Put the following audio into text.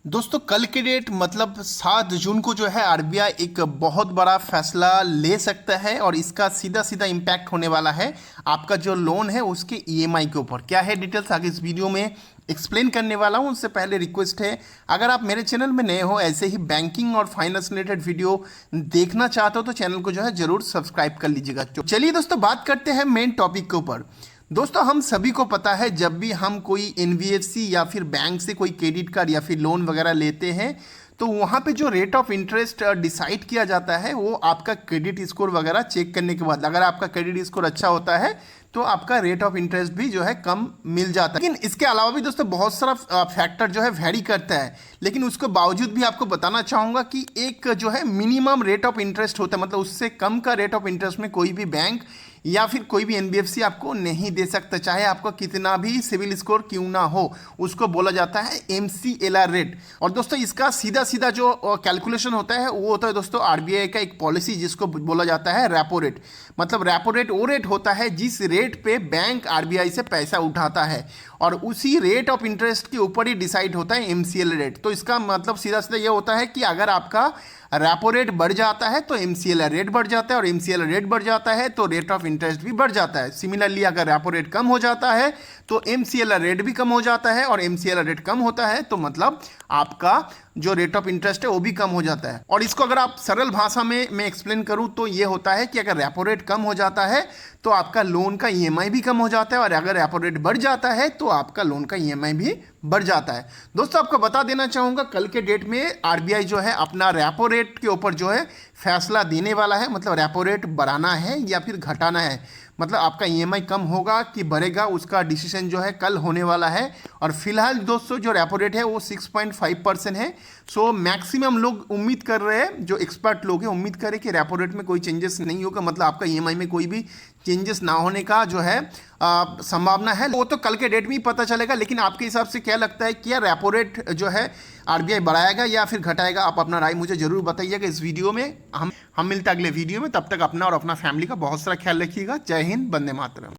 दोस्तों कल के डेट मतलब 7 जून को जो है आरबीआई एक बहुत बड़ा फैसला ले सकता है और इसका सीधा सीधा इम्पैक्ट होने वाला है आपका जो लोन है उसके ईएमआई के ऊपर। क्या है डिटेल्स आगे इस वीडियो में एक्सप्लेन करने वाला हूं। उससे पहले रिक्वेस्ट है, अगर आप मेरे चैनल में नए हो, ऐसे ही बैंकिंग और फाइनेंस रिलेटेड वीडियो देखना चाहते हो तो चैनल को जो है जरूर सब्सक्राइब कर लीजिएगा। चलिए दोस्तों बात करते हैं मेन टॉपिक के ऊपर। दोस्तों हम सभी को पता है जब भी हम कोई एनबीएफसी या फिर बैंक से कोई क्रेडिट कार्ड या फिर लोन वगैरह लेते हैं तो वहाँ पे जो रेट ऑफ इंटरेस्ट डिसाइड किया जाता है वो आपका क्रेडिट स्कोर वगैरह चेक करने के बाद, अगर आपका क्रेडिट स्कोर अच्छा होता है तो आपका रेट ऑफ इंटरेस्ट भी जो है कम मिल जाता है। लेकिन इसके अलावा भी दोस्तों बहुत सारा फैक्टर जो है वेरी करता है, लेकिन उसके बावजूद भी आपको बताना चाहूँगा कि एक जो है मिनिमम रेट ऑफ इंटरेस्ट होता है, मतलब उससे कम का रेट ऑफ इंटरेस्ट में कोई भी बैंक या फिर कोई भी एनबीएफसी आपको नहीं दे सकता, चाहे आपका कितना भी सिविल स्कोर क्यों ना हो। उसको बोला जाता है एमसीएलआर रेट। और दोस्तों इसका सीधा सीधा जो कैलकुलेशन होता है वो होता है दोस्तों आरबीआई का एक पॉलिसी जिसको बोला जाता है रेपो रेट। मतलब रेपो रेट वो रेट होता है जिस रेट पे बैंक आरबीआई से पैसा उठाता है और उसी रेट ऑफ इंटरेस्ट के ऊपर ही डिसाइड होता है एमसीएल रेट। तो इसका मतलब सीधा सीधा ये होता है कि अगर आपका रेपो रेट बढ़ जाता है तो एमसीएलआर रेट बढ़ जाता है और एमसीएलआर रेट बढ़ जाता है तो रेट ऑफ इंटरेस्ट भी बढ़ जाता है। सिमिलरली अगर रेपो रेट कम हो जाता है तो एमसीएलआर रेट भी कम हो जाता है और एमसीएलआर रेट कम होता है तो मतलब आपका जो रेट ऑफ इंटरेस्ट है वो भी कम हो जाता है। और इसको अगर आप सरल भाषा में मैं एक्सप्लेन करूं तो ये होता है कि अगर रेपो रेट कम हो जाता है तो आपका लोन का ईएमआई भी कम हो जाता है और अगर रेपो रेट बढ़ जाता है तो आपका लोन का ईएमआई भी बढ़ जाता है। दोस्तों आपको बता देना चाहूँगा कल के डेट में आरबीआई जो है अपना रेपो रेट के ऊपर जो है फैसला देने वाला है। मतलब रेपो रेट बढ़ाना है या फिर घटाना है, मतलब आपका ईएमआई कम होगा कि बढ़ेगा, उसका डिसीजन जो है कल होने वाला है। और फिलहाल दोस्तों जो रेपो रेट है वो 6.5% है। सो मैक्सिमम लोग उम्मीद कर रहे हैं, जो एक्सपर्ट लोग हैं उम्मीद करें कि रेपो रेट में कोई चेंजेस नहीं होगा, मतलब आपका ईएमआई में कोई भी चेंजेस ना होने का जो है संभावना है। वो तो कल के डेट में ही पता चलेगा। लेकिन आपके हिसाब से क्या लगता है, क्या रेपो रेट जो है आरबीआई बढ़ाएगा या फिर घटाएगा? आप अपना राय मुझे जरूर बताइएगा इस वीडियो में। हम मिलते हैं अगले वीडियो में। तब तक अपना और अपना फैमिली का बहुत सारा ख्याल रखिएगा। जय हिंद, वंदे मातरम।